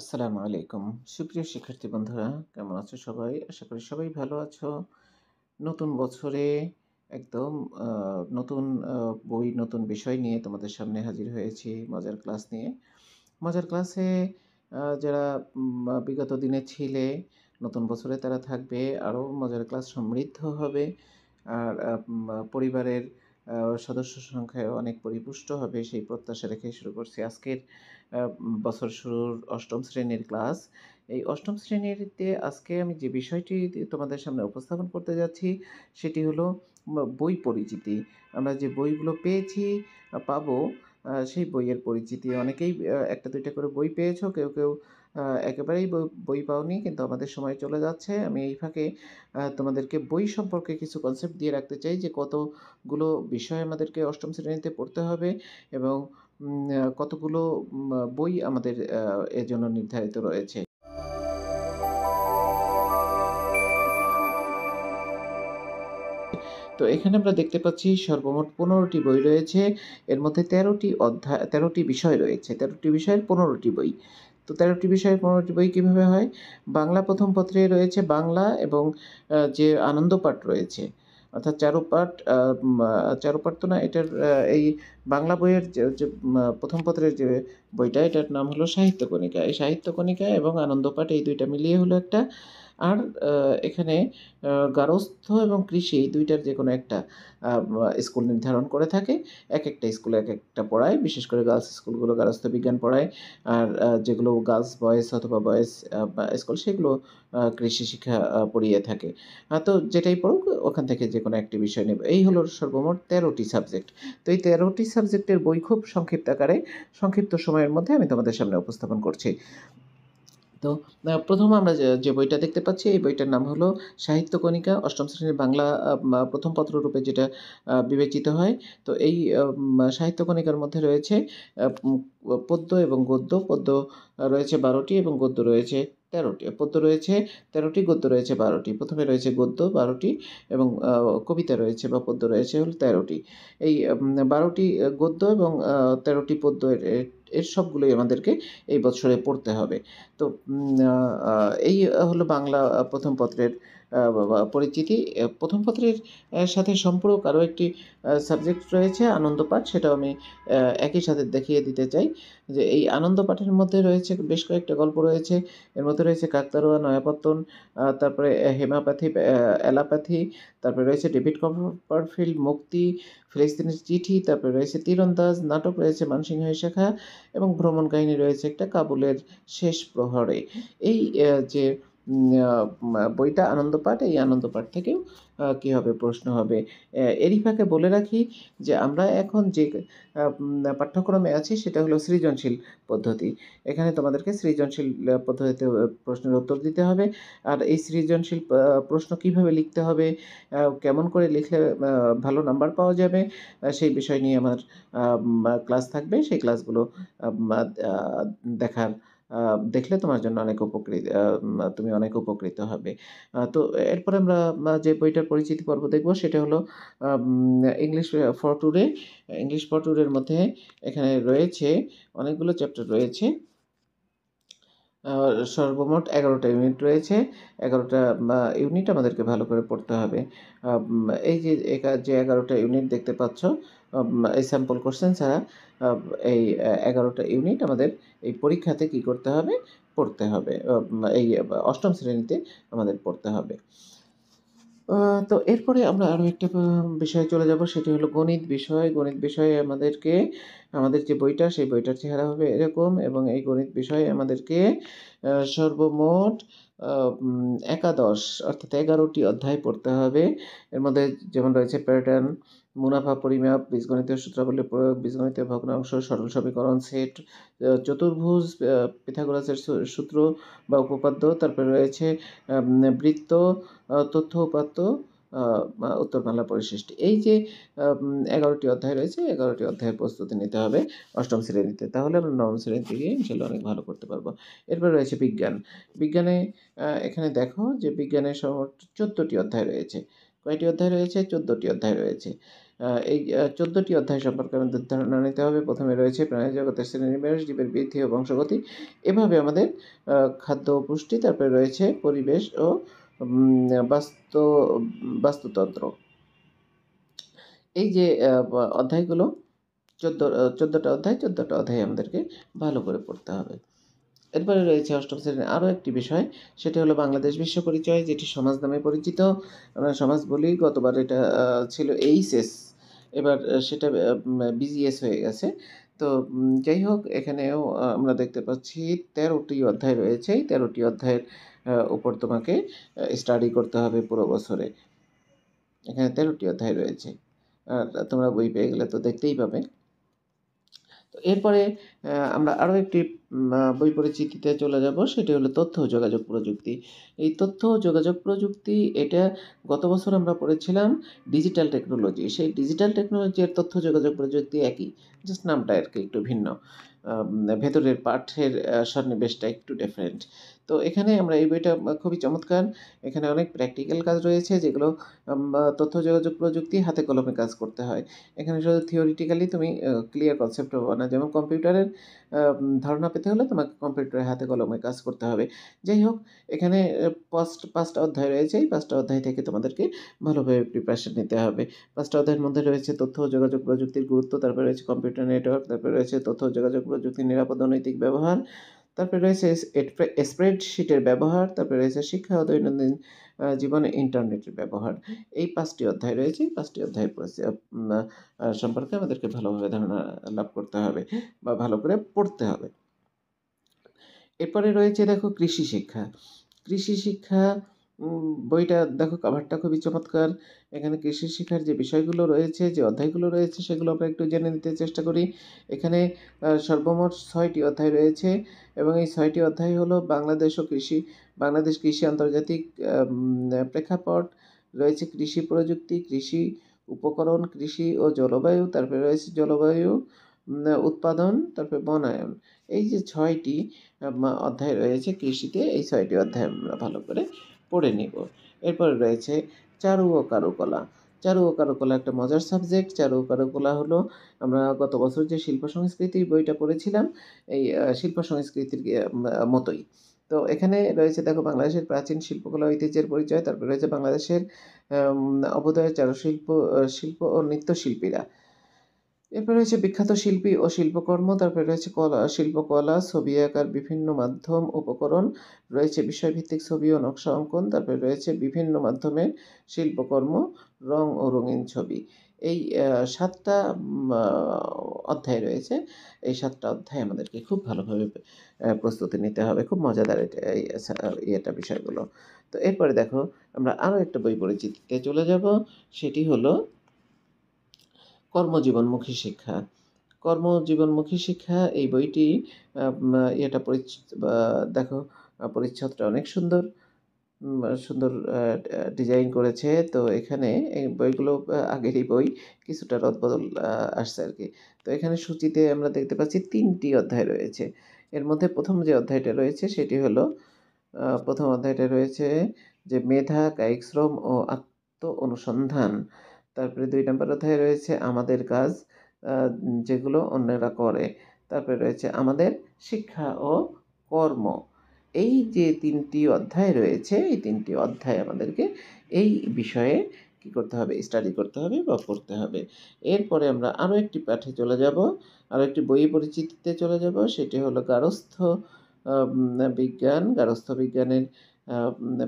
আসসালামু আলাইকুম। সুপ্রিয় শিক্ষার্থী বন্ধুরা, কেমন আছো সবাই? আশা করি সবাই ভালো আছো। নতুন বছরে একদম আ নতুন আ বই, নতুন বিষয় নিয়ে তোমাদের সামনে হাজির হয়েছি মজার ক্লাস নিয়ে। মজার ক্লাসে যারা বিগত দিনে ছিলে, নতুন বছরে তারা থাকবে, আরও মজার ক্লাস সমৃদ্ধ হবে। আর পরিবারের আ সদস্য সংখ্যায় অনেক পরিপুষ্ট হবে সেই প্রত্যাশা রেখে শুরু করছি আজকের বছর শুরুর ৮ম শ্রেণীর ক্লাস। এই ৮ম শ্রেণীতে আজকে আমি যে বিষয়টি তোমাদের সামনে উপস্থাপন করতে যাচ্ছি সেটি হলো বই পরিচিতি। আমরা যে বইগুলো পেয়েছি, পাবো, সেই বইয়ের পরিচিতি। অনেকেই ১টা ২টা করে বই পেয়েছো। কেউ আ একেবারেই বই পাওনি, কিন্তু আমাদের সময় চলে যাচ্ছে। আমি এই ফাঁকে তোমাদেরকে বই সম্পর্কে কিছু কনসেপ্ট দিয়ে রাখতে চাই যে কতগুলো বিষয় আমাদেরকে ৮ম শ্রেণীতে পড়তে হবে এবং কতগুলো বই আমাদের এজন্য নির্ধারিত রয়েছে। তো এখানে আমরা দেখতে পাচ্ছি সর্বমোট ১৫ টি বই রয়েছে। এর মধ্যে ১৩ টি বিষয় রয়েছে। ১৩ টি বিষয়ের ১৫ টি বই। তো ১৩ টি বিষয়ের ১৫ টি বই কিভাবে হয়? বাংলা ১ম পত্রে রয়েছে বাংলা এবং যে আনন্দপাঠ রয়েছে, অর্থাৎ চারুপাঠ, চারুপাঠ তো না, এটার এই বাংলা বইয়ের যে যে ১ম পত্রের যে বইটা, এটার নাম হলো সাহিত্য কণিকা। এই সাহিত্য কণিকা এবং আনন্দপাঠ, এই ২ টা মিলিয়ে হলো একটা। আর এখানে গার্হস্থ্য এবং কৃষি ২ টার যেকোনো একটা স্কুল নির্ধারণ করে থাকে। একেকটা স্কুলে একেকটা পড়ায়। বিশেষ করে গার্লস স্কুলগুলো গার্হস্থ্য বিজ্ঞান পড়ায়। আর যেগুলো গার্লস বয়েজ অথবা বয়েজ স্কুল, সেগুলো কৃষি শিক্ষা পড়িয়ে থাকে। তো যেটাই পড়ুক, ওখান থেকে যেকোনো একটি বিষয় নেবে। এই হলো সর্বমোট ১৩ টি সাবজেক্ট। তো এই ১৩ টি সাবজেক্টের বই খুব সংক্ষিপ্ত আকারে, সংক্ষিপ্ত সময়ের মধ্যে আমি তোমাদের সামনে উপস্থাপন করছি। তো ১ম আমরা যে বইটা দেখতে পাচ্ছি, এই বইটার নাম হলো সাহিত্য কণিকা, ৮ম শ্রেণীর বাংলা ১ম পত্ররূপে যেটা বিবেচিত হয়। তো এই সাহিত্য কণিকার মধ্যে রয়েছে পদ্য এবং গদ্য। পদ্য রয়েছে ১২ টি এবং গদ্য রয়েছে ১৩ টি। পদ্য রয়েছে ১৩ টি, গদ্য রয়েছে ১২ টি। ১ম এ রয়েছে গদ্য ১২ টি এবং কবিতা রয়েছে বা পদ্য রয়েছে হলো ১৩ টি। এই ১২ টি গদ্য এবং ১৩ টি পদ্য, এর সবগুলোই আমাদেরকে এই বৎসরে পড়তে হবে। তো উম আ আ এই হলো বাংলা ১ম পত্রের পরিচিতি। ১ম পত্রের সাথে সম্পূরক আরও একটি সাবজেক্ট রয়েছে আনন্দপাঠ। সেটাও আমি একই সাথে দেখিয়ে দিতে চাই যে এই আনন্দপাঠের মধ্যে রয়েছে বেশ কয়েকটা গল্প রয়েছে। এর মধ্যে রয়েছে কাকতাড়ুয়া, নয়াপত্তন, তারপরে হেমাপ্যাথি, অ্যালোপ্যাথি, তারপরে রয়েছে ডেভিড কপারফিল্ড, মুক্তি, ফিলিস্তিনের চিঠি, তারপরে রয়েছে তীরন্দাজ, নাটক রয়েছে মানসিংহের শাখা এবং ভ্রমণ কাহিনী রয়েছে একটা কাবুলের শেষ প্রহরে। এই যে বইটা আনন্দপাঠ, এই আনন্দপাঠ থেকেও কী হবে, প্রশ্ন হবে। এরই ফাঁকে বলে রাখি যে আমরা এখন যে পাঠ্যক্রমে আছি সেটা হলো সৃজনশীল পদ্ধতি। এখানে তোমাদেরকে সৃজনশীল পদ্ধতিতে প্রশ্নের উত্তর দিতে হবে। আর এই সৃজনশীল প্রশ্ন কিভাবে লিখতে হবে, কেমন করে লিখলে ভালো নাম্বার পাওয়া যাবে, সেই বিষয় নিয়ে আমার ক্লাস থাকবে। সেই ক্লাসগুলো আম আ আ দেখার আ দেখলে তোমার জন্য অনেক তুমি অনেক উপকৃত হবে। তো এরপরে আমরা যে বইটার পরিচিতি পর্ব দেখব সেটা হলো um English for today. English for today এর মধ্যে এখানে রয়েছে অনেকগুলো চ্যাপ্টার রয়েছে। আ সর্বমোট ১১ টা ইউনিট রয়েছে। ১১ টা ইউনিট আমাদেরকে ভালো করে পড়তে হবে। এই যে যে ১১ টা ইউনিট দেখতে পাচ্ছ, এই স্যাম্পল কোয়েশ্চেন ছাড়া আব এই ১১ টা ইউনিট আমাদের এই পরীক্ষাতে কি করতে হবে? পড়তে হবে। এই ৮ম শ্রেণীতে আমাদের পড়তে হবে। আ তো এরপরে আমরা আরো একটা বিষয়ে চলে যাব, সেটি হলো গণিত বিষয়। গণিত বিষয়ে আমাদের যে বইটা, সেই বইটার চেহারা হবে এরকম এবং এই গণিত বিষয়ে আমাদেরকে সর্বমোট আ একাদশ অর্থাৎ ১১ টি অধ্যায় পড়তে হবে। এর মধ্যে যেমন রয়েছে প্যাটার্ন, মুনাফা পরিমাপ, বীজগণিতীয় সূত্রাবলীর প্রয়োগ, বীজগণিতীয় ভগ্নাংশ, সরল সমীকরণ সেট, চতুর্ভুজ, পিথাগোরাসের সূত্র বা উপপাদ্য। তারপরে রয়েছে আম বৃত্ত, তথ্য উপাত্ত, আ মা উত্তরমালা পরিশিষ্টি। এই যে ১১ টি অধ্যায় রয়েছে, ১১ টি অধ্যায়ের প্রস্তুতি নিতে হবে ৮ম শ্রেণীতে। তাহলে আমরা ৯ম শ্রেণীতে গিয়ে ইনশাআল্লাহ অনেক ভালো করতে পারব। এরপরে রয়েছে বিজ্ঞান। বিজ্ঞানে এখানে দেখো যে বিজ্ঞানের সর্বমোট ১৪ টি অধ্যায় রয়েছে। কয়টি অধ্যায় রয়েছে? ১৪ টি অধ্যায় রয়েছে। এই 14টি অধ্যায় সম্পর্কে আমাদের ধারণা নিতে হবে। প্রথমে রয়েছে প্রাণী জগতের শ্রেণীবিন্যাস, জীবের বৃদ্ধি ও বংশগতি। এভাবে আমাদের খাদ্য ও পুষ্টি, তারপরে রয়েছে পরিবেশ ও বাস্তু বাস্তুতন্ত্র। এই যে অধ্যায়গুলো 14টা অধ্যায়, 14টা অধ্যায় আমাদেরকে ভালো করে পড়তে হবে। এরপরে রয়েছে অষ্টম শ্রেণীর আরও একটি বিষয়, সেটি হলো বাংলাদেশ বিশ্ব পরিচয়, যেটি সমাজ নামে পরিচিত। আমরা সমাজ বলি, গতবার এটা ছিল এইচএস, এবার সেটা বিজিএস হয়ে গেছে। তো যাই হোক, এখানেও আমরা দেখতে পাচ্ছি 13টি অধ্যায় রয়েছে। এই 13টি অধ্যায়ের উপর তোমাকে স্টাডি করতে হবে পুরো বছরে। এখানে 13টি অধ্যায় রয়েছে, আর তোমরা বই পেয়ে গেলে তো দেখতেই পাবে। তো এরপরে আমরা আরও একটি বই পরিচিতিতে চলে যাব, সেটি হলো তথ্য ও যোগাযোগ প্রযুক্তি। এই তথ্য ও যোগাযোগ প্রযুক্তি, এটা গত বছর আমরা পড়েছিলাম ডিজিটাল টেকনোলজি। সেই ডিজিটাল টেকনোলজি আর তথ্য যোগাযোগ প্রযুক্তি একই, জাস্ট নামটা আর কি একটু ভিন্ন। ভেতরের পাঠের সন্নিবেশটা একটু ডিফারেন্ট। তো এখানে আমরা এই বইটা খুবই চমৎকার। এখানে অনেক প্র্যাকটিক্যাল কাজ রয়েছে, যেগুলো তথ্য যোগাযোগ প্রযুক্তি হাতে কলমে কাজ করতে হয়। এখানে শুধু থিওরিটিক্যালি তুমি ক্লিয়ার কনসেপ্ট পাবা না। যেমন কম্পিউটারের ধারণা পেতে হলে তোমাকে কম্পিউটারে হাতে কলমে কাজ করতে হবে। যাই হোক, এখানে 5টা অধ্যায় রয়েছে। এই 5টা অধ্যায় থেকে তোমাদেরকে ভালোভাবে প্রিপারেশন নিতে হবে। 5টা অধ্যায়ের মধ্যে রয়েছে তথ্য ও যোগাযোগ প্রযুক্তির গুরুত্ব, তারপরে রয়েছে কম্পিউটার নেটওয়ার্ক, তারপরে রয়েছে তথ্য ও যোগাযোগ প্রযুক্তির নিরাপদ ও নৈতিক ব্যবহার, তারপরে রয়েছে স্প্রেডশিটের ব্যবহার, তারপরে রয়েছে শিক্ষা ও দৈনন্দিন জীবনে ইন্টারনেটের ব্যবহার। এই 5টি অধ্যায় রয়েছে। এই 5টি অধ্যায় সম্পর্কে আমাদেরকে ভালোভাবে ধারণা লাভ করতে হবে বা ভালো করে পড়তে হবে। এরপরে রয়েছে দেখো কৃষি শিক্ষা। কৃষি শিক্ষা বইটা দেখো, কভারটা খুবই চমৎকার। এখানে কৃষি শিক্ষার যে বিষয়গুলো রয়েছে, যে অধ্যায়গুলো রয়েছে, সেগুলো আমরা একটু জেনে নিতে চেষ্টা করি। এখানে সর্বমোট 6টি অধ্যায় রয়েছে, এবং এই 6টি অধ্যায় হলো বাংলাদেশ ও কৃষি, বাংলাদেশ কৃষি আন্তর্জাতিক প্রেক্ষাপট, রয়েছে কৃষি প্রযুক্তি, কৃষি উপকরণ, কৃষি ও জলবায়ু, তারপরে রয়েছে জলবায়ু উৎপাদন, তারপরে বনায়ন। এই যে 6টি অধ্যায় রয়েছে কৃষিতে, এই 6টি অধ্যায় আমরা ভালো করে পড়ে নিব। এরপরে রয়েছে চারু ও কারুকলা। চারু ও কারুকলা একটা মজার সাবজেক্ট। চারু ও কারুকলা হলো, আমরা গত বছর যে শিল্প সংস্কৃতি বইটা পড়েছিলাম, এই শিল্প সংস্কৃতির মতোই। তো এখানে রয়েছে দেখো বাংলাদেশের প্রাচীন শিল্পকলা ঐতিহ্যের পরিচয়, তারপরে রয়েছে বাংলাদেশের অভ্যুদয়ের চারুশিল্প, শিল্প ও নৃত্যশিল্পীরা। এরপরে রয়েছে বিখ্যাত শিল্পী ও শিল্পকর্ম, তারপরে রয়েছে শিল্পকলা, ছবি আঁকার বিভিন্ন মাধ্যম উপকরণ, রয়েছে বিষয়ভিত্তিক ছবি ও নকশা অঙ্কন, তারপরে রয়েছে বিভিন্ন মাধ্যমের শিল্পকর্ম, রং ও রঙিন ছবি। এই 7টা অধ্যায় রয়েছে। এই 7টা অধ্যায় আমাদেরকে খুব ভালোভাবে প্রস্তুতি নিতে হবে। খুব মজাদার এটা বিষয়গুলো। তো এরপরে দেখো, আমরা আরও একটা বই পরিচিতিতে চলে যাব, সেটি হলো কর্মজীবনমুখী শিক্ষা। কর্মজীবনমুখী শিক্ষা, এই বইটি দেখো, পরিচ্ছদটা অনেক সুন্দর, সুন্দর ডিজাইন করেছে। তো এখানে এই বইগুলো আগেরই বই, কিছুটা রদবদল আসছে আর কি। তো এখানে সূচিতে আমরা দেখতে পাচ্ছি 3টি অধ্যায় রয়েছে। এর মধ্যে প্রথম যে অধ্যায়টা রয়েছে সেটি হলো, প্রথম অধ্যায়টা রয়েছে যে মেধা, কায়িক শ্রম ও আত্ম অনুসন্ধান। তারপরে 2 নম্বর অধ্যায়ে রয়েছে আমাদের কাজ, যেগুলো অন্যেরা করে। তারপরে রয়েছে আমাদের শিক্ষা ও কর্ম। এই যে 3টি অধ্যায় রয়েছে, এই 3টি অধ্যায় আমাদেরকে এই বিষয়ে কী করতে হবে, স্টাডি করতে হবে বা পড়তে হবে। এরপরে আমরা আরও একটি পাঠে চলে যাব, আরও একটি বই পরিচিতিতে চলে যাব, সেটি হলো গার্হস্থ্য বিজ্ঞান। গার্হস্থ্য বিজ্ঞানের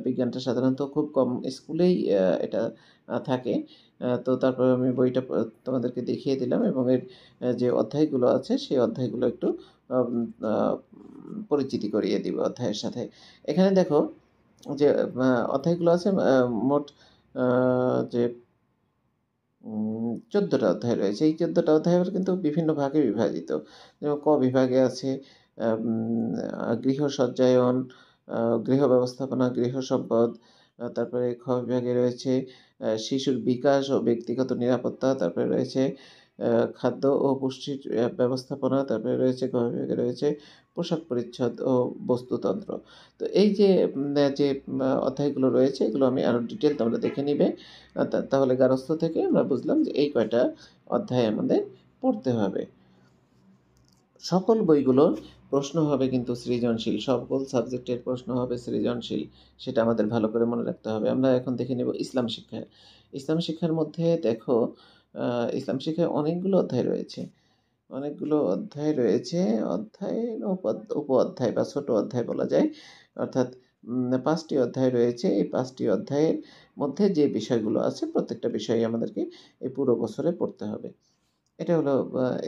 বিজ্ঞানটা সাধারণত খুব কম স্কুলেই এটা থাকে। তো তারপরে আমি বইটা তোমাদেরকে দেখিয়ে দিলাম, এবং এর যে অধ্যায়গুলো আছে সেই অধ্যায়গুলো একটু আ পরিচিতি করিয়ে দিব অধ্যায়ের সাথে। এখানে দেখো যে অধ্যায়গুলো আছে, মোট আ যে 14টা অধ্যায় রয়েছে। এই 14টা অধ্যায় আবার কিন্তু বিভিন্ন ভাগে বিভাজিত। যেমন ক বিভাগে আছে গৃহ সজ্জায়ন, গৃহ ব্যবস্থাপনা, গৃহ সম্পদ, তারপরে খ বিভাগে রয়েছে শিশুর বিকাশ ও ব্যক্তিগত নিরাপত্তা, তারপরে রয়েছে আ খাদ্য ও পুষ্টির ব্যবস্থাপনা, তারপরে রয়েছে গ বিভাগে রয়েছে পোশাক-পরিচ্ছদ ও বস্তুতন্ত্র। তো এই যে অধ্যায়গুলো রয়েছে এগুলো আমি আরো ডিটেইল তোমরা দেখে নিবে। তাহলে গার্হস্থ্য থেকে আমরা বুঝলাম যে এই কয়টা অধ্যায় আমাদের পড়তে হবে। সকল বইগুলোর প্রশ্ন হবে কিন্তু সৃজনশীল। সকল সাবজেক্টের প্রশ্ন হবে সৃজনশীল। সেটা আমাদের ভালো করে মনে রাখতে হবে। আমরা এখন দেখে নেব ইসলাম শিক্ষা। ইসলাম শিক্ষার মধ্যে দেখো আ ইসলাম শিক্ষায় অনেকগুলো অধ্যায় রয়েছে। অনেকগুলো অধ্যায় রয়েছে। অধ্যায় উপ-অধ্যায় বা ছোট অধ্যায় বলা যায়। অর্থাৎ ৫ টি অধ্যায় রয়েছে। এই ৫ টি অধ্যায়ের মধ্যে যে বিষয়গুলো আছে প্রত্যেকটা বিষয়ই আমাদেরকে এই পুরো বছরে পড়তে হবে। এটা হলো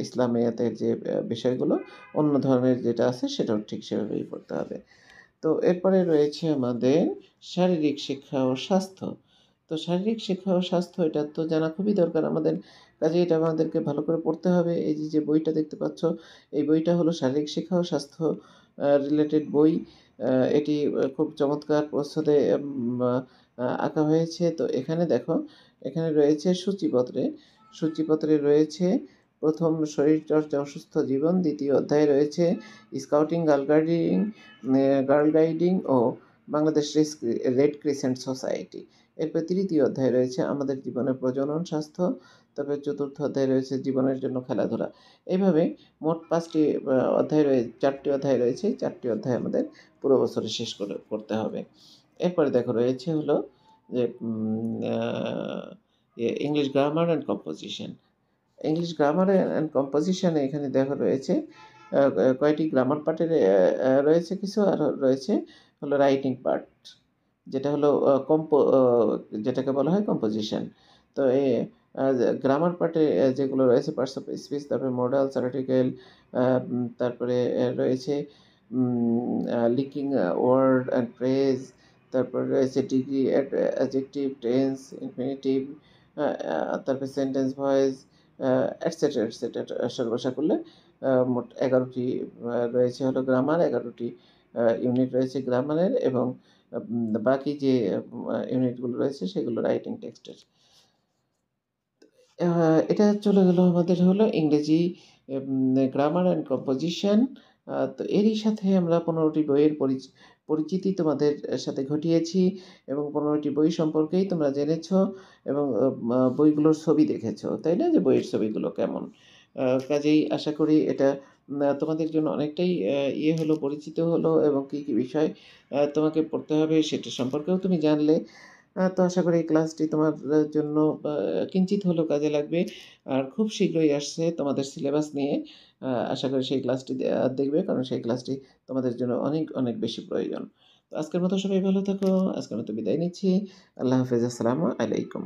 ইসলামিয়াতের যে বিষয়গুলো, অন্য ধর্মের যেটা আছে সেটাও ঠিক সেভাবেই পড়তে হবে। তো এরপরে রয়েছে আমাদের শারীরিক শিক্ষা ও স্বাস্থ্য। তো শারীরিক শিক্ষা ও স্বাস্থ্য এটা তো জানা খুবই দরকার আমাদের। কাজেই এটা আমাদেরকে ভালো করে পড়তে হবে। এই যে বইটা দেখতে পাচ্ছ, এই বইটা হলো শারীরিক শিক্ষা ও স্বাস্থ্য রিলেটেড বই। আ এটি খুব চমৎকার প্রচ্ছদে আ আঁকা হয়েছে। তো এখানে দেখো, এখানে রয়েছে সূচিপত্রে। সূচিপত্রে রয়েছে ১ম শরীরচর্চা ও সুস্থ জীবন, ২য় অধ্যায়ে রয়েছে স্কাউটিং, গার্ল গাইডিং ও বাংলাদেশ রেড ক্রিসেন্ট সোসাইটি। এরপর ৩য় অধ্যায়ে রয়েছে আমাদের জীবনের প্রজনন, স্বাস্থ্য। তারপরে ৪র্থ অধ্যায়ে রয়েছে জীবনের জন্য খেলাধুলা। এইভাবে মোট ৫ টি ৪ টি অধ্যায় রয়েছে। ৪ টি অধ্যায় আমাদের পুরো বছরে শেষ করতে হবে। এরপরে দেখো রয়েছে হলো যে English grammar and composition. English grammar and composition এ এখানে দেখা রয়েছে কয়টি গ্রামার পার্টের রয়েছে কিছু আর রয়েছে হলো রাইটিং পার্ট। যেটা হলো যেটাকে বলা হয় কম্পোজিশন। তো গ্রামার পার্টে যেগুলো রয়েছে পার্টস অফ স্পিচ, তারপরে মডালস, আর্টিকেল, তারপরে রয়েছে লিঙ্কিং ওয়ার্ড অ্যান্ড ফ্রেজ, তারপরে রয়েছে ডিগ্রি, অ্যাডজেক্টিভ, টেন্স, ইনফিনিটিভ, তারপরে সেন্টেন্স ভয়েস, এটসেট্রা, এটসেট্রা সর্বশেষে করলে মোট ১১ টি রয়েছে হলো গ্রামার, ১১ টি ইউনিট রয়েছে গ্রামারের এবং বাকি যে ইউনিটগুলো রয়েছে সেগুলো রাইটিং টেক্সটের। আ এটা চলে গেল আমাদের হলো ইংরেজি গ্রামার অ্যান্ড কম্পোজিশন। তো এরই সাথে আমরা ১৫ টি বইয়ের পরিচিতি তোমাদের সাথে ঘটিয়েছি এবং ১৫ টি বই সম্পর্কেই তোমরা জেনেছ এবং বইগুলোর ছবি দেখেছ। তাই না? যে বইয়ের ছবিগুলো কেমন? কাজেই আশা করি এটা তোমাদের জন্য অনেকটাই হলো, পরিচিত হলো এবং কি বিষয় তোমাকে পড়তে হবে সেটা সম্পর্কেও তুমি জানলে। তো আশা করি এই ক্লাসটি তোমার জন্য আ কিঞ্চিৎ হলেও কাজে লাগবে। আর খুব শীঘ্রই আসছে তোমাদের সিলেবাস নিয়ে। আশা করি সেই ক্লাসটি দেখবে কারণ সেই ক্লাসটি তোমাদের জন্য অনেক, অনেক বেশি প্রয়োজন। তো আজকের মতো সবাই ভালো থাকো। আজকের মতো বিদায় নিচ্ছি। আল্লাহ হাফেজ। আসসালামু আলাইকুম।